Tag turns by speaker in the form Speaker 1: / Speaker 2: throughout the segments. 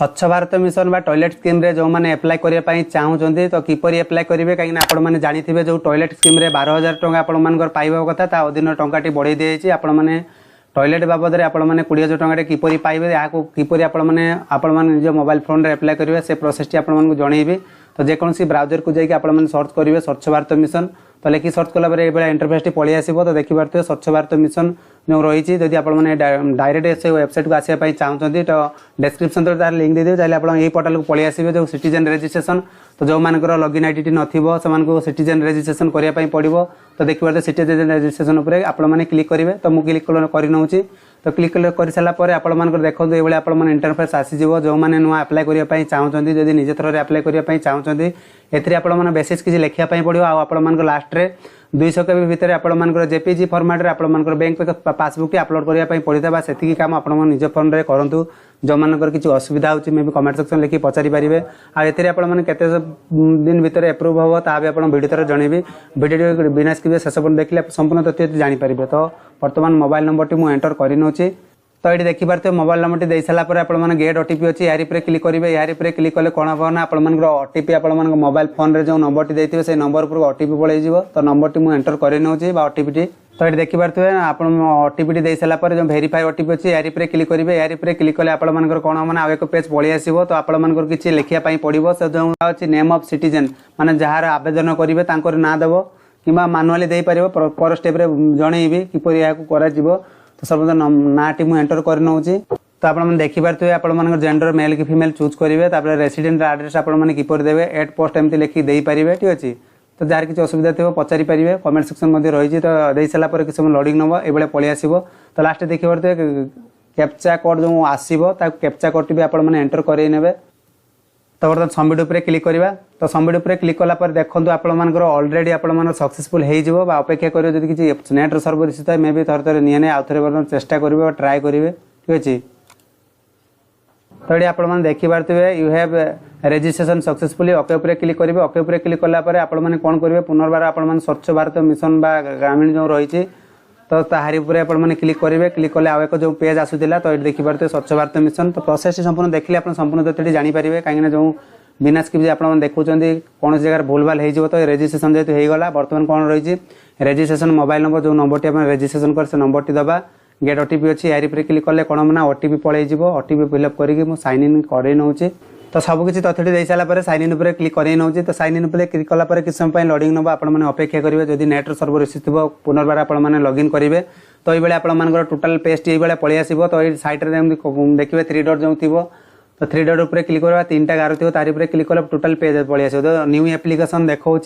Speaker 1: स्वच्छ भारत मिशन बा toilet scheme रे जो मैंने एप्लाय करने चाहूँगी तो किपर एप्लाय करेंगे कहीं आपने जानी जो टॉयलेट स्कीम रे 12,000 टंका आपण पाइबा कथा ता अधीन टंकाटी बढ़ई दी आपने टॉयलेट बाबद में आपने 20,000 टंका किपर पाइबे या किपर आपने निज मोबाइल फोन रे एप्लाय करेंगे से प्रोसेस आपको जनइबी। तो जेकोसी ब्राउजर को जाकि आपने सर्च करेंगे स्वच्छ भारत मिशन तो लेखि सर्च कला इंटरफेस टी पलि आसो तो देखिपे स्वच्छ भारत मिशन जो रही जदि आपने डायरेक्ट से वेबसाइट को आसापी चाहते तो डिस्क्रिप्शन तो तार लिंक दे चाहिए आप पोर्टाल को पलि आसो जो सिटीजन रजिस्ट्रेशन तो जो मानकर लॉगिन आईडी नथिबो से सिटीजन रजिस्ट्रेशन करने पड़ो तो देखिए सिटीजन रजिस्ट्रेशन उपर आपने क्लिक करेंगे तो मुझे क्लिक कर नौची तो क्लिक कर सारापर आप देखो ये आप इंटरफेस आसीज जो मैंने नुआ अप्लाई करने चाहते जब निज थर अप्लाई करने चाहते एथि आप बेसिस किसी लिखापी पड़ो आप लास्ट रे 200 KB भितर आपर जेपीजी फॉर्मेट आपर बैंक पासबुक अपलोड करने पड़ता से काम आप निज फोन में करूँ जो मानकर किसी असुविधा होची मे भी कमेंट सेक्शन लिखि पचारि पारिबे आ एथिरे आपण माने केते दिन भीतर अप्रूव हो ता भी आपण वीडियो तर जणेबी वीडियो बिना स्किप शेष पर्यंत देखले संपूर्ण तथ्य जानि पारिबे। तो वर्तमान मोबाइल नंबर टी मु एंटर करि नोची तो ये देखि पारते मोबाइल नंबर टी दे साला पर आपण माने गेट ओटीपी अछि यारी पर क्लिक करिवे यारी पर क्लिक कले कोन हो ना आपण मानकर ओटीपी आपण मानक मोबाइल फोन रे जो नंबर टी देथिबे से नंबर पर ओटीपी पळै जिवो तो नंबर टी मु एंटर करि नोची बा ओटीपी टी तो ये देखि पारते आप ओटीपी टी दे साला पर जो वेरीफाई ओटीपी अछि यारी पर क्लिक करिवे यारी पर क्लिक कले आपण मानकर कोन माने आ एक पेज पळै आसीबो तो आपण मानकर किछि लिखिया पई पड़िबो से जो अछि नेम ऑफ सिटीजन माने जहार आवेदन करिवे तांकर ना देबो किबा मैनुअली देई परिबो पर स्टेप रे जणैबी किपरि या को करा जिवो तो सर्वप्रथम ना टी मु एंटर कर नौची तो आप देखिपे आप जेंडर मेल कि फीमेल चूज करेंगे तापर रेसिडेंट एड्रेस आपने किपर देवे एट पोस्ट एमती लिखि दे पारे ठीक अच्छे तो जार किसी असुविधा थी पचारि पारे कमेंट सेक्शन रही तो दे सारापर किसी समय लोडिंग नब ये पलि आसो तो लास्ट देखिए कैप्चा कोड जो आसो कैप्चा कोड भी आपने एंटर कर तो बर्तमान सबमिट उपर क्लिक करवा तो सबमिट उपर क्लिक कलापर देखो आपर ऑलरेडी आप सक्सेसफुल हो अपेक्षा करेंगे जब किसी नेट सर्वर इश्यू था मे भी थर थर निए आउ थे बर्तमान चेष्टा करेंगे ट्राए करेंगे ठीक अच्छे। तो ये आप देखी पारे you have registration successfully okay उपर क्लिक करेंगे ओके उपर क्लिक कलापर आपने कौन करेंगे पुनर्बार आप स्वच्छ भारत मिशन बा ग्रामीण जो रही तो ताहारी उपर आपने क्लिक करेंगे क्लिक कले आउ एक जो पेज आसूला तो ये देखी पारे स्वच्छ भारत मिशन तो प्रोसेस संपूर्ण देखिए आप संपूर्ण तथ्य जानीपारे कहीं जो बिना स्किप आप देखुं कौन जगह भूल भाल हो तो रजिस्ट्रेशन जेहतु होगा बर्तमान कौन रही रजिस्ट्रेशन मोबाइल नंबर जो नंबर टी रजिस्ट्रेशन कर नंबर टी दबा गेट ओटीपी अच्छी यारी पर क्लिक कले कौन ना ओटीपी पलैज ओटीपी फिलअप करके साइन इन कर नौची तो सबकि तथ्य दे सारापर साइन इन पर क्लिक कर नौची तो साइन इन पर क्लिक कलापर किसी समय लोडिंग नब आपने अपेक्षा करेंगे जदि नेट सर्वर इश्यू थी पुनर्बार आपने लॉगिन करेंगे तो ये आप टोटाल पेज टी पलि आसो तो ये सैट्रे देखिए 3 डॉट जो थी तो 3 डॉट उपर क्लिक करवा 3टा गार थी तारी पर क्लिक कले टोटाल पेज पलि आसो तो न्यू एप्लिकेशन देखा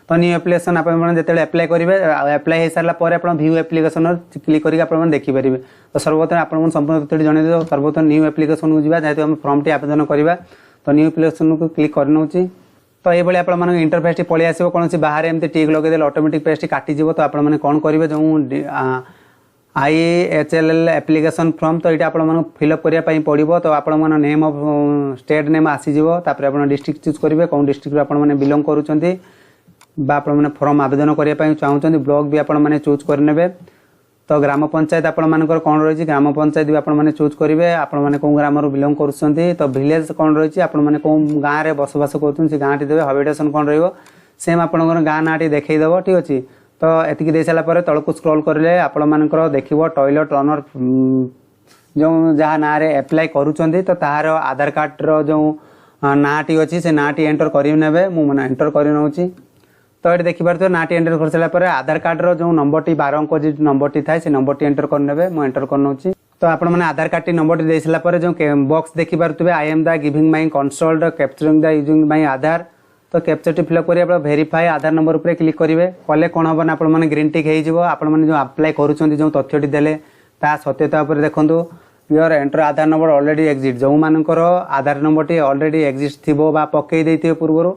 Speaker 1: तो न्यू एप्लिकेशन आपने अप्लाई करेंगे अप्लाई हो सारापर आप व्यू एप्लिकेशन क्लिक करके देखिपारे तो सर्वप्रथम आपको संपूर्ण तथ्य जनइदे सर्वप्रथम न्यू एप्लिकेशन को जावा जेहेतु आम फॉर्म टी आवेदन करवा तो न्यू एप्लिकेशन को क्लिक कर नौची तो ये आप इंटरफेस टी पलि आसो कौन बाहर एमती टिक लगे ऑटोमेटिक पेज टी काटिज तो आपने कौन करेंगे जो IHLL एप्लिकेशन फॉर्म तो ये आप फिलअप करने पड़ो तो आप नेम ऑफ स्टेट नेम आसीज आप डिस्ट्रिक्ट चूज करेंगे कौन डिस्ट्रिक्ट आपने बिलोंग करुँच आपने फॉर्म आवेदन करने चाहते ब्लॉक भी आपने चूज करने तो ग्राम पंचायत आपर कौन रही ग्राम पंचायत भी आपने चूज करेंगे आपने कौन ग्राम बिलोंग कर तो विलेज कौन रही आपने कौन गाँव में बसवास कर गाँव टी देवे हैबिटेशन कौन रेम आप गाँ ना टी देखईदेव ठीक अच्छे तो एतिक दे सारापर तलक स्क्रॉल करेंगे आपर देखो टॉयलेट रनर जो जहाँ ना एप्लाय करुँच तो तार आधार कार्ड जो ना टी अच्छी से ना टी एंटर करे मुझे एंटर कर नौची तो ये देखिए ना टी एंटर कर सारापर आधार कार्ड जो नंबर टी 12 अंक जो नंबर टी थाए से नंबर टी एंटर करने मुझे एंटर कर नौची तो आप आधार कार्ड टी नंबर टी दे सारापर जो बॉक्स देखिपे I am the giving my consult capturing the using my Aadhaar तो कैप्चर टी फिलअप करेंगे वेरीफाई आधार नंबर उपर क्लिक करेंगे कले कौन हम आपने ग्रीन टिक हो आपने जो अप्लाई करुँच जो तथ्यटी देले ता सत्यता उपर देखो your enter Aadhaar number already exit जो मानकर आधार नंबर टी ऑलरेडी एग्जिट थी पकई देते पूर्व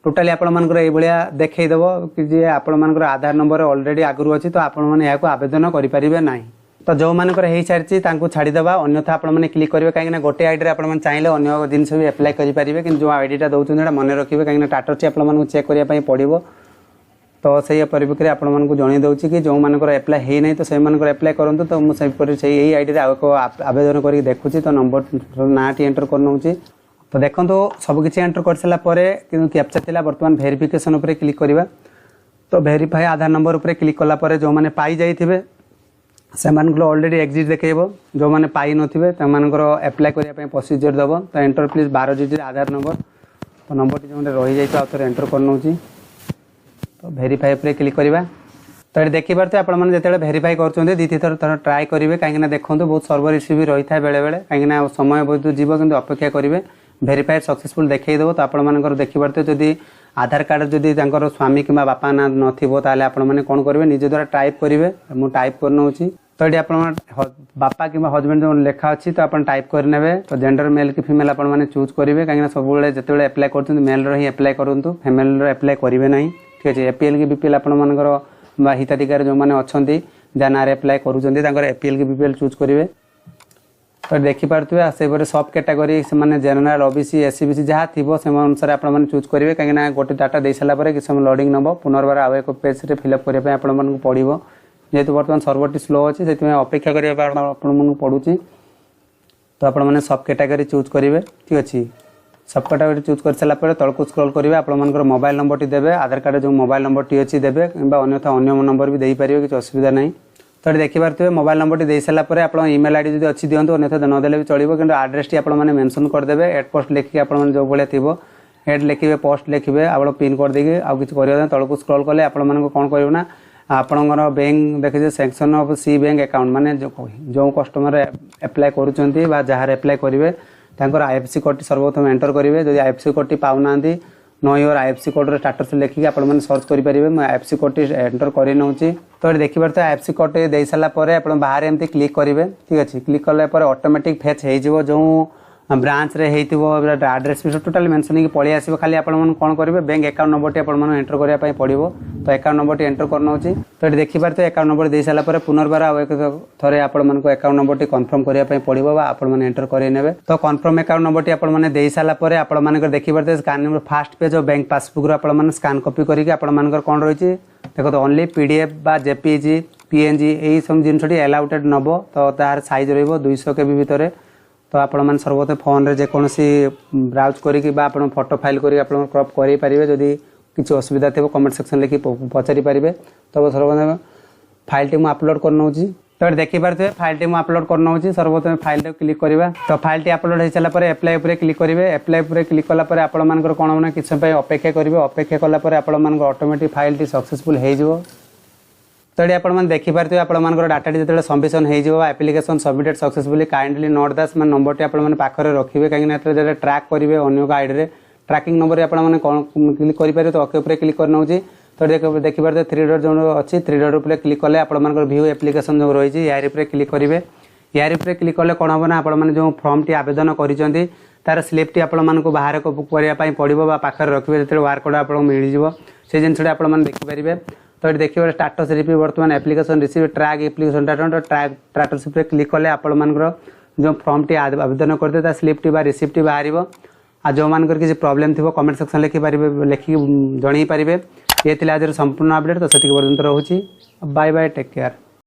Speaker 1: टोटाली आपर ये देखईदेव कि आपर आधार नंबर ऑलरेडी आगुरी अच्छी तो आपने आवेदन करेंगे ना तो जो मानकर हो सारी छाड़ीदेवा अन्यथा आपने क्लिक करेंगे कहीं गोटे आईडी आप चाहिए अन्य जिन भी एप्लाय करेंगे कि जो आईडीटा दौरान मन रखिए कहीं टाटस आपको चेक करने पड़ो तो से परिप्रेक्षी आपको जन दूसरी कि जो मानकर एप्लाय हो ना तो से एप्लाय करूँ तो मुझे यही आईडी आवेदन करके देखुची तो नंबर ना टी एंटर कर नौची तो देखो सबकि एंटर कर सारापर कि कैप्चा थिला बर्तमान वेरिफिकेशन उपर क्लिक करवा तो वेरीफाई आधार नंबर उपर क्लिक कलापर जो मैंने पाई जाइए से ऑलरेडी एग्जिट देखो जो मैंने पाई नथिबे एप्लाय करने प्रोसीजर दब तो enter please 12 digit Aadhaar number तो नंबर जो रही जाए आउ थे एंटर कर तो वेरीफाई पर क्लिक करवा तो ये देखिए तो आपने जो वेरीफाई कर दी थर ट्राए करेंगे कहीं देखो बहुत सर्वर इश्यू भी रही है बेले बेले कहीं समय बहुत जीव कि अपेक्षा करेंगे वेरीफाई सक्सेसफुल देखो तो आप देखिए जदि आधार कार्ड जदि स्वामी कि बापा ना नथिबो ताले आपण माने कोन करेंगे निज द्वारा टाइप करेंगे मु टाइप करनौची तो ये आप बापा कि हजबैंड जो लेखा अच्छी तो आप टाइप करने तो जेंडर मेल कि फीमेल आप चूज करेंगे कहीं सब जो एप्लाय कर मेल री एप्लाय करूँ फेमेल एप्लाय करेंगे ना ठीक अच्छे एपीएल कि बीपीएल आपर हिताधिकारी जो मैंने अच्छा जहाँ ना एप्लाय कर एपीएल कि बीपीएल चूज करेंगे तो देखिपे से सब कैटेगरी से जेनराल ओबीसी एससी बीसी जहाँ थी से अनुसार आप चूज करेंगे कहीं गोटे डाटा दे सारापर कि समय लोडिंग नब पुनर्बार आउ एक पेज से फिलअप करने आपको पड़ो जेहेतु बर्तमान सर्वर स्लो अच्छी से अपेक्षा करें पड़ू तो आपने सब कैटेगरी चूज करेंगे ठीक अच्छे सब कैटेगरी चूज कर सारापर तलक स्क्रॉल करेंगे आपंकर मोबाइल नंबर टी देवे आधार कार्ड जो मोबाइल नंबर टी अच्छी देवे कि अन्यथा अन्य नंबर भी दे पारे किसी असुविधा नहीं तो ये देखिपे मोबाइल नंबर टी दे सारापर आप इमेल आईडी जो अच्छी दिखाँ अन्यथा नदेले भी चलो कि आड्रेस टी आपने मेंशन करदे एड पोस्ट लिखिए आप जो भाई थी एड लिखे पोस्ट लिखे आप पिन कर देगी आउ कि तलक स्क्रॉल कले आपको कौन करना आपणकर बैंक देखिए section of C bank account माने जो कस्टमर एप्लाय करुँच जहाँ एप्लाय करेंगे आईएफसी कोड सर्वप्रथम एंटर करेंगे जब आईएफसी कोड टी पाऊना know your IFC code status लिखिए आप सर्च करेंगे मैं आईएफसी कोड टी एंटर कर नौची तो ये देखिए तो आईएफसी कोड टी दे सारापर आप बाहर एमती क्लिक करेंगे ठीक अच्छे क्लिक कलापर ऑटोमेटिक फेच हो जो ब्रांच रे आड्रेस भी टोटाल मेंशन की पलि आसो खाली आप कौन करेंगे बैंक अकाउंट नंबर टी आप एंटर करने पड़ो तो अकाउंट नंबर टी एंटर करना तो ये देखिए तो अकाउंट नंबर दे सारापर पुनर्बार आउ एक थे आपको अकाउंट नंबर टी कन्फर्म करने पड़ो आप एंटर करे तो कन्फर्म अकाउंट नंबर टी आपने दे सारापर आप देखिए स्कान फास्ट पेज और बैंक पासबुक आप स्कान कॉपी करके आपर कौन रही देखो तो ओनली पीडीएफ बा जेपीजी पीएनजी यही सब जिनस एलाउटेड नब तो तार साइज रही 200 KB भितर तो आप सर्वप्रथम फोन रे जेकोसी ब्राउज करी फोटो फाइल कर क्रॉप करेंगे जदि किसी असुविधा थी कमेंट सेक्शन लिखि पचारि पारे तो सर्वप्रथम फाइल टी अपलोड कर तो देखिपे फाइल टी अपलोड कर सर्वप्रथम फाइल क्लिक करवा तो फाइल टी अपलोड हो सारापर एप्लाय उपर क्लिक करेंगे एप्लाय उपर क्लिक कलापर आपर कौन ना किसी अपेक्षा करेंगे अपेक्षा कलापर आप ऑटोमेटिक फाइल टी सक्सेसफुल हो तो ये आप देखिपे आपर डाटा जो सबमिशन हो application submitted successfully kindly note this number टी आपरे रखिए कहीं ट्रैक करेंगे अन्य आईडी में ट्रैकिंग नंबर आप कौन क्लिक करेंगे तो ओके उपर क्लिक कर तो देखिए 3 डॉट जो अच्छी 3 डॉट उपर क्लिक कले आप व्यू एप्लिकेशन जो रही यार क्लिक करेंगे यार क्लिक कले कौन हम ना आप जो फॉर्म टी आवेदन कर तार स्लिप टी आपको बाहर करने पड़ो पाखे रखिए जो वार्कोड आप मिल से जिन आप देखिपारे तो ये देखिए स्टाटस रिसीव बर्तमान application receive track application data track status click कले आपर जो फॉर्म टी आवेदन करते स्लिप टी रिसीप्ट बाहर आ जो मान किसी प्रॉब्लम थी कमेंट सेक्शन लिखिपारे लिखिक जन पारे ये आज संपूर्ण अपडेट तो से पर्यंत रोचे बाय बाय टेक केयर।